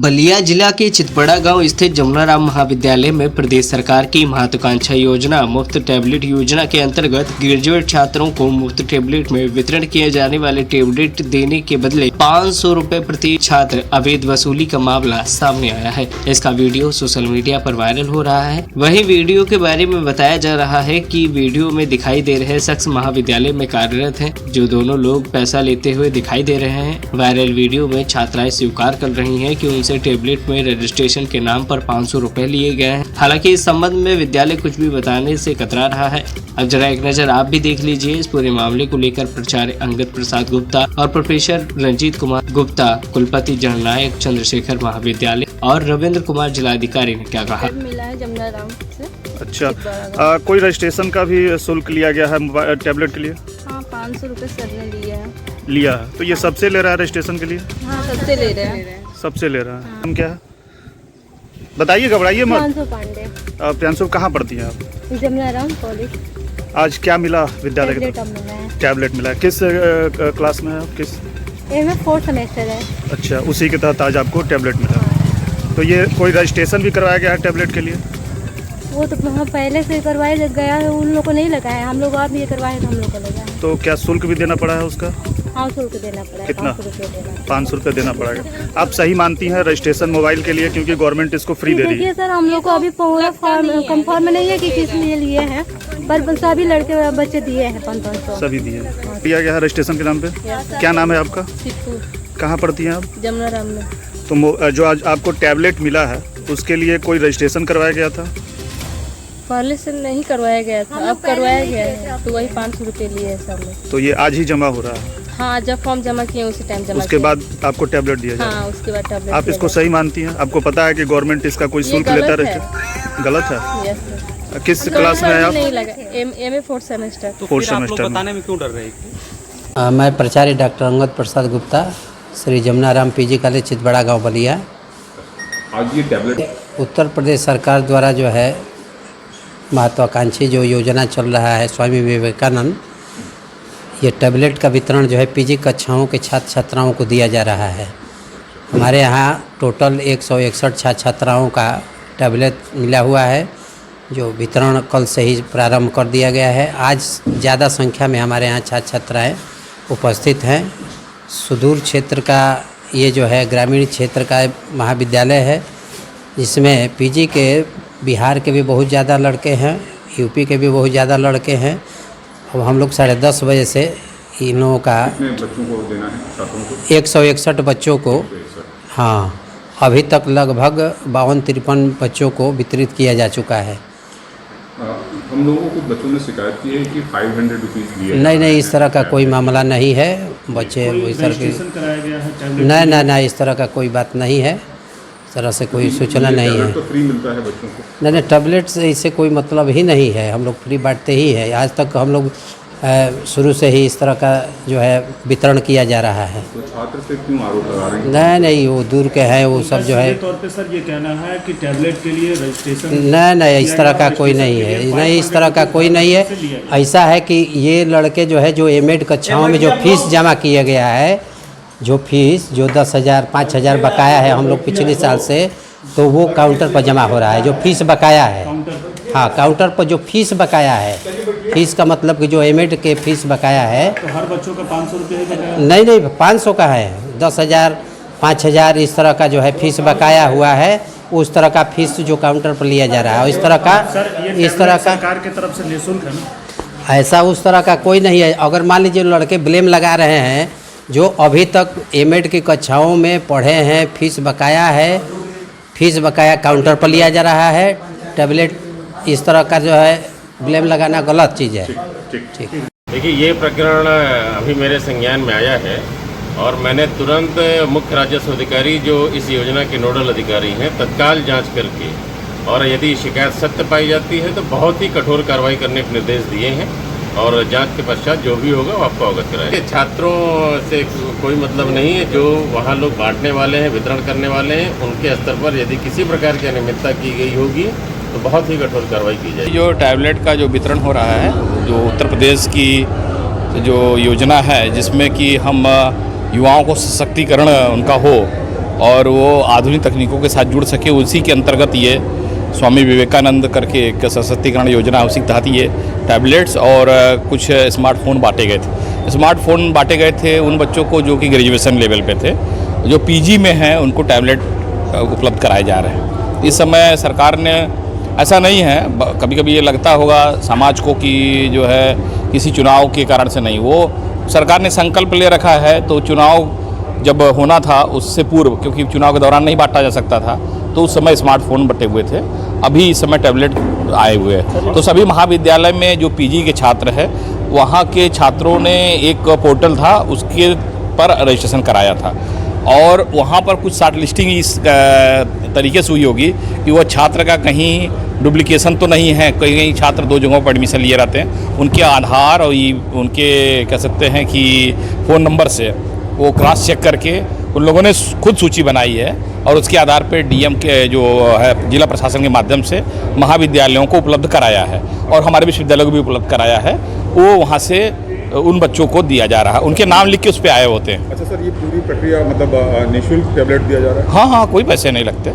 बलिया जिला के चितपड़ा गांव स्थित जमुनाराम महाविद्यालय में प्रदेश सरकार की महत्वाकांक्षा योजना मुफ्त टैबलेट योजना के अंतर्गत ग्रेजुएट छात्रों को मुफ्त टैबलेट में वितरण किए जाने वाले टैबलेट देने के बदले 500 रुपए प्रति छात्र अवैध वसूली का मामला सामने आया है। इसका वीडियो सोशल मीडिया पर वायरल हो रहा है। वहीं वीडियो के बारे में बताया जा रहा है कि वीडियो में दिखाई दे रहे शख्स महाविद्यालय में कार्यरत हैं, जो दोनों लोग पैसा लेते हुए दिखाई दे रहे हैं। वायरल वीडियो में छात्राएं स्वीकार कर रही हैं कि उनसे टैबलेट में रजिस्ट्रेशन के नाम पर 500 रुपए लिए गए हैं। हालांकि इस संबंध में विद्यालय कुछ भी बताने से कतरा रहा है। अब जरा एक नजर आप भी देख लीजिए इस पूरे मामले को लेकर प्राचार्य अंगद प्रसाद गुप्ता और प्रोफेसर रंजीत कुमार गुप्ता, कुलपति जननायक चंद्रशेखर महाविद्यालय और रविंद्र कुमार जिलाधिकारी ने क्या कहा। मिला है जमुनाराम से। अच्छा, कोई रजिस्ट्रेशन का भी शुल्क लिया गया है टैबलेट के लिए? हाँ, 500 रुपये सर ने लिया है। तो ये सबसे ले रहा है रजिस्ट्रेशन के लिए? हाँ, सबसे ले रहे हैं। सबसे ले रहा है। हम क्या है बताइए, घबराइए मत। प्रियांशु पांडे। प्रियांशु कहाँ पढ़ती हैं आप? जमुनाराम कॉलेज। आज क्या मिला विद्यालय के? टैबलेट मिला। किस क्लास में है आप? किस? में 4th सेमेस्टर है। अच्छा, उसी के तहत आज आपको टैबलेट मिला। तो ये कोई रजिस्ट्रेशन भी करवाया गया है टैबलेट के लिए? वो तो हम पहले से करवाए गया है, उन लोगों को नहीं लगा है। हम लोग आप ये करवाए तो हम लोग को लगा है। तो क्या शुल्क भी देना पड़ा है उसका? हाँ, शुल्क देना पड़ा है। कितना? 500 रुपये देना पड़ेगा। आप सही मानती हैं रजिस्ट्रेशन मोबाइल के लिए, क्योंकि गवर्नमेंट इसको फ्री दे रही है? देखिए सर, हम लोग को अभी पूरा कंफर्म नहीं है कि किस लिए हैं, पर सभी लड़के बच्चे दिए हैं 500। सभी दिए दिया गया है रजिस्ट्रेशन के नाम पे। क्या नाम है आपका? कहाँ पढ़ती हैं आप? जमुनाराम में। तो जो आज आपको टैबलेट मिला है उसके लिए कोई रजिस्ट्रेशन करवाया गया था? पहले से नहीं करवाया गया था, अब करवाया गया है। तो वही 500 रुपये लिए है सब लोग। तो ये आज ही जमा हो रहा है? हाँ, जब फॉर्म जमा किए उसी टाइम जमा उसके बाद आपको टैबलेट दिया जाए? हाँ, उसके बाद टैबलेट। आप इसको सही मानती हैं? आपको पता है कि गवर्नमेंट इसका कोई शुल्क लेता रहता? गलत है। किस क्लास में है आप? नहीं लगा, MA 4th सेमेस्टर। तो 4th सेमेस्टर बताने में क्यों डर रहे हैं? मैं प्राचार्य doctor Angad Prasad Gupta, Shri Jamuna Ram PG college Chitbara गांव बलिया। आज ये टैबलेट उत्तर प्रदेश सरकार द्वारा जो है महत्वाकांक्षी जो योजना चल रहा है स्वामी विवेकानंद, ये टैबलेट का वितरण जो है PG कक्षाओं के छात्र छात्राओं को दिया जा रहा है। हमारे यहाँ टोटल 161 छात्र छात्राओं का टैबलेट मिला हुआ है, जो वितरण कल से ही प्रारंभ कर दिया गया है। आज ज़्यादा संख्या में हमारे यहाँ छात्र छात्राएँ उपस्थित हैं। सुदूर क्षेत्र का ये जो है ग्रामीण क्षेत्र का महाविद्यालय है, जिसमें PG के बिहार के भी बहुत ज़्यादा लड़के हैं, UP के भी बहुत ज़्यादा लड़के हैं। अब हम लोग 10:30 बजे से इन लोगों का बच्चों को देना है, छात्रों को 161 बच्चों को, हाँ, अभी तक लगभग 52-53 बच्चों को वितरित किया जा चुका है। हम लोगों को बच्चों ने शिकायत की है कि 500 रुपीज़ लिए। नहीं, इस तरह का कोई मामला नहीं है। बच्चे इस तरह की नहीं, इस तरह का कोई बात नहीं है। इस तरह से कोई सूचना नहीं है। तो फ्री मिलता है बच्चों को? नहीं, टैबलेट से इससे कोई मतलब ही नहीं है। हम लोग फ्री बांटते ही है। आज तक हम लोग शुरू से ही इस तरह का जो है वितरण किया जा रहा है। तो छात्र से क्यों आरोप लगा रहे हैं? नहीं, वो दूर के हैं, वो सब जो है। तौर पे सर ये कहना है कि टैबलेट के लिए रजिस्ट्रेशन नहीं, इस तरह का कोई नहीं है। नहीं, इस तरह का कोई नहीं है। ऐसा है कि ये लड़के जो है, जो एमएड कक्षाओं में जो फीस जमा किया गया है, जो 10,000 5,000 बकाया है हम लोग पिछले साल से, तो वो काउंटर पर जमा हो रहा है। जो फीस बकाया है, हाँ, काउंटर पर जो फीस बकाया है, फीस का मतलब कि जो एमएड के फीस बकाया है, तो हर बच्चों का 500 रुपये बकाया? नहीं, 500 का है। 10,000 5,000 इस तरह का जो है फीस बकाया हुआ है। उस तरह का फीस जो काउंटर पर लिया जा रहा है, इस तरह का सरकार की तरफ से निःशुल्क है ना? ऐसा उस तरह का कोई नहीं है। अगर मान लीजिए लड़के ब्लेम लगा रहे हैं, जो अभी तक एमएड की कक्षाओं में पढ़े हैं, फीस बकाया है, फीस बकाया काउंटर पर लिया जा रहा है टैबलेट, इस तरह का जो है ब्लेम लगाना गलत चीज़ है। ठीक। देखिए, ये प्रकरण अभी मेरे संज्ञान में आया है और मैंने तुरंत मुख्य राजस्व अधिकारी जो इस योजना के नोडल अधिकारी हैं, तत्काल जांच करके, और यदि शिकायत सत्य पाई जाती है तो बहुत ही कठोर कार्रवाई करने के निर्देश दिए हैं और जांच के पश्चात जो भी होगा वो आपको अवगत कराएंगे। छात्रों से कोई मतलब नहीं है। जो वहाँ लोग बांटने वाले हैं, वितरण करने वाले हैं, उनके स्तर पर यदि किसी प्रकार की अनियमितता की गई होगी तो बहुत ही कठोर कार्रवाई की जाएगी। जो टैबलेट का जो वितरण हो रहा है, जो उत्तर प्रदेश की जो योजना है, जिसमें कि हम युवाओं को सशक्तिकरण उनका हो, और वो आधुनिक तकनीकों के साथ जुड़ सके, उसी के अंतर्गत ये स्वामी विवेकानंद करके एक सशक्तिकरण योजना है, उसी के तहत ये टैबलेट्स और कुछ स्मार्टफोन बांटे गए थे। स्मार्टफोन बांटे गए थे उन बच्चों को जो कि ग्रेजुएशन लेवल पे थे। जो पीजी में हैं उनको टैबलेट उपलब्ध कराए जा रहे हैं। इस समय सरकार ने, ऐसा नहीं है, कभी कभी ये लगता होगा समाज को कि जो है किसी चुनाव के कारण से नहीं, वो सरकार ने संकल्प ले रखा है। तो चुनाव जब होना था उससे पूर्व, क्योंकि चुनाव के दौरान नहीं बांटा जा सकता था, तो उस समय स्मार्टफोन बटे हुए थे। अभी इस समय टैबलेट आए हुए हैं। तो सभी महाविद्यालय में जो पीजी के छात्र हैं वहाँ के छात्रों ने एक पोर्टल था उसके पर रजिस्ट्रेशन कराया था, और वहाँ पर कुछ शॉर्ट लिस्टिंग इस तरीके से हुई होगी कि वो छात्र का कहीं डुप्लीकेशन तो नहीं है। कहीं कहीं छात्र 2 जगहों पर एडमिशन लिए रहते हैं, उनके आधार और उनके कह सकते हैं कि फ़ोन नंबर से वो क्रॉस चेक करके उन लोगों ने खुद सूची बनाई है, और उसके आधार पर डीएम के जो है जिला प्रशासन के माध्यम से महाविद्यालयों को उपलब्ध कराया है, और हमारे विश्वविद्यालयों को भी उपलब्ध कराया है। वो वहाँ से उन बच्चों को दिया जा रहा है, उनके नाम लिख के उस पर आए होते हैं। अच्छा सर, ये पूरी प्रक्रिया मतलब निःशुल्क टैबलेट दिया जा रहा है? हाँ, कोई पैसे नहीं लगते,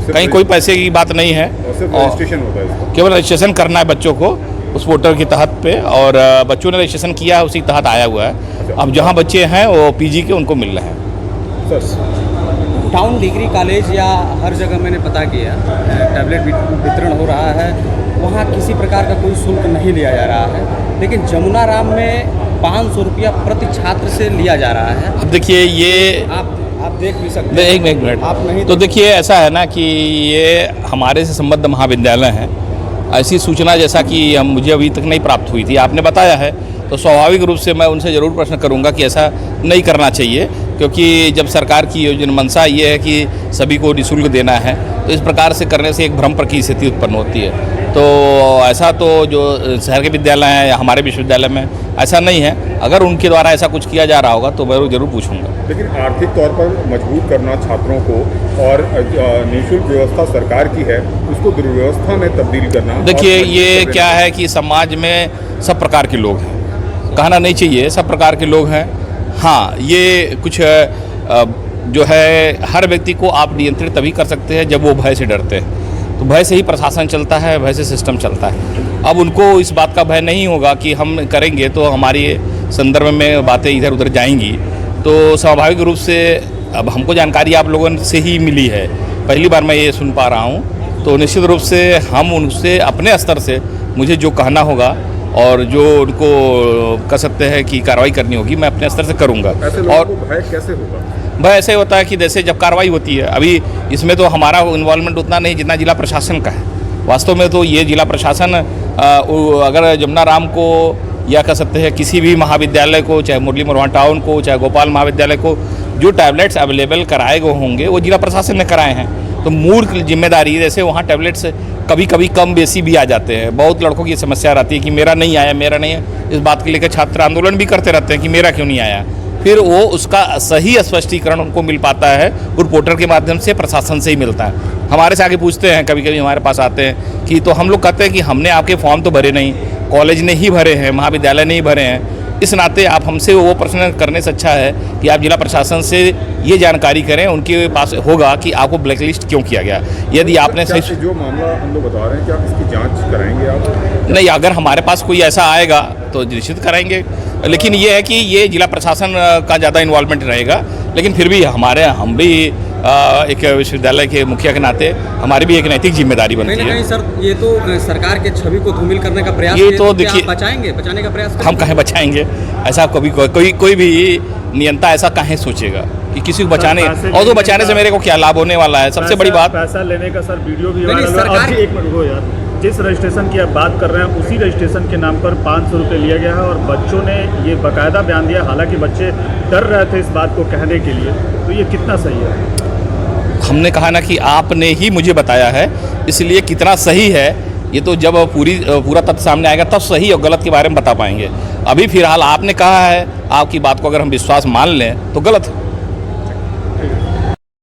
कहीं कोई पैसे की बात नहीं है। सिर्फ रजिस्ट्रेशन होता है इसका? केवल रजिस्ट्रेशन करना है बच्चों को उस पोर्टल के तहत पे, और बच्चों ने रजिस्ट्रेशन किया है, उसी के तहत आया हुआ है। अब जहाँ बच्चे हैं वो पीजी के उनको मिल रहे हैं। टाउन डिग्री कॉलेज या हर जगह मैंने पता किया टैबलेट वितरण हो रहा है, वहाँ किसी प्रकार का कोई शुल्क नहीं लिया जा रहा है, लेकिन जमुना राम में 500 रुपया प्रति छात्र से लिया जा रहा है। अब देखिए, ये आप देख भी सकते हैं। एक मिनट, आप नहीं तो देखिए, ऐसा है ना कि ये हमारे से संबद्ध महाविद्यालय हैं। ऐसी सूचना जैसा कि मुझे अभी तक नहीं प्राप्त हुई थी, आपने बताया है, तो स्वाभाविक रूप से मैं उनसे ज़रूर प्रश्न करूंगा कि ऐसा नहीं करना चाहिए, क्योंकि जब सरकार की योजना मंशा ये है कि सभी को निःशुल्क देना है, तो इस प्रकार से करने से एक भ्रम की स्थिति उत्पन्न होती है। तो ऐसा तो जो शहर के विद्यालय हैं या हमारे विश्वविद्यालय में ऐसा नहीं है। अगर उनके द्वारा ऐसा कुछ किया जा रहा होगा तो मैं ज़रूर पूछूंगा। लेकिन आर्थिक तौर पर मजबूत करना छात्रों को, और निःशुल्क व्यवस्था सरकार की है, उसको दुर्व्यवस्था में तब्दील करना। देखिए, ये क्या है कि समाज में सब प्रकार के लोग हैं, कहना नहीं चाहिए, सब प्रकार के लोग हैं। हाँ, ये कुछ जो है हर व्यक्ति को आप नियंत्रित तभी कर सकते हैं जब वो भय से डरते हैं। तो भय से ही प्रशासन चलता है, भय से सिस्टम चलता है। अब उनको इस बात का भय नहीं होगा कि हम करेंगे तो हमारी संदर्भ में बातें इधर उधर जाएंगी। तो स्वाभाविक रूप से अब हमको जानकारी आप लोगों से ही मिली है, पहली बार मैं ये सुन पा रहा हूँ। तो निश्चित रूप से हम उनसे अपने स्तर से मुझे जो कहना होगा और जो उनको कह सकते हैं कि कार्रवाई करनी होगी, मैं अपने स्तर से करूँगा। और भय कैसे होगा? भय ऐसे होता है कि जैसे जब कार्रवाई होती है, अभी इसमें तो हमारा इन्वॉल्वमेंट उतना नहीं जितना जिला प्रशासन का है। वास्तव में तो ये जिला प्रशासन अगर जमुना राम को या कह सकते हैं किसी भी महाविद्यालय को, चाहे मुरली मोरवा टाउन को, चाहे गोपाल महाविद्यालय को, जो टैबलेट्स अवेलेबल कराए गए होंगे वो जिला प्रशासन ने कराए हैं। तो मूल जिम्मेदारी, जैसे वहाँ टैबलेट्स कभी कभी कम बेसी भी आ जाते हैं। बहुत लड़कों की समस्या रहती है कि मेरा नहीं आया, मेरा नहीं है। इस बात के लेकर छात्र आंदोलन भी करते रहते हैं कि मेरा क्यों नहीं आया। फिर वो उसका सही स्पष्टीकरण उनको मिल पाता है और पोर्टल के माध्यम से प्रशासन से ही मिलता है। हमारे से आगे पूछते हैं, कभी कभी हमारे पास आते हैं कि तो हम लोग कहते हैं कि हमने आपके फॉर्म तो भरे नहीं, कॉलेज ने ही भरे हैं, महाविद्यालय ने ही भरे हैं। इस नाते आप हमसे वो प्रश्न करने से अच्छा है कि आप जिला प्रशासन से ये जानकारी करें, उनके पास होगा कि आपको ब्लैकलिस्ट क्यों किया गया। यदि आपने सही जो मामला हम लोग बता रहे हैं, क्या आप इसकी जांच कराएंगे आप? नहीं, अगर हमारे पास कोई ऐसा आएगा तो निश्चित कराएंगे, लेकिन ये है कि ये जिला प्रशासन का ज़्यादा इन्वॉल्वमेंट रहेगा। लेकिन फिर भी हम भी एक विश्वविद्यालय के मुखिया के नाते हमारी भी एक नैतिक जिम्मेदारी बनती है। नहीं सर, ये तो सरकार के छवि को धूमिल करने का प्रयास ये तो देखिए, बचाने का प्रयास हम कहें बचाएंगे, ऐसा कभी कोई भी नियंता ऐसा कहें सोचेगा कि किसी को बचाने, और तो बचाने से मेरे को क्या लाभ होने वाला है। सबसे बड़ी बात, पैसा लेने का सर वीडियो भी सरकार। एक मिनट हो यार, जिस रजिस्ट्रेशन की आप बात कर रहे हैं उसी रजिस्ट्रेशन के नाम पर 500 रुपये लिया गया है, और बच्चों ने ये बाकायदा बयान दिया, हालांकि बच्चे डर रहे थे इस बात को कहने के लिए। तो ये कितना सही है? हमने कहा ना कि आपने ही मुझे बताया है, इसलिए कितना सही है ये तो जब पूरा तथ्य सामने आएगा तब सही और गलत के बारे में बता पाएंगे। अभी फिलहाल आपने कहा है, आपकी बात को अगर हम विश्वास मान लें तो गलत है।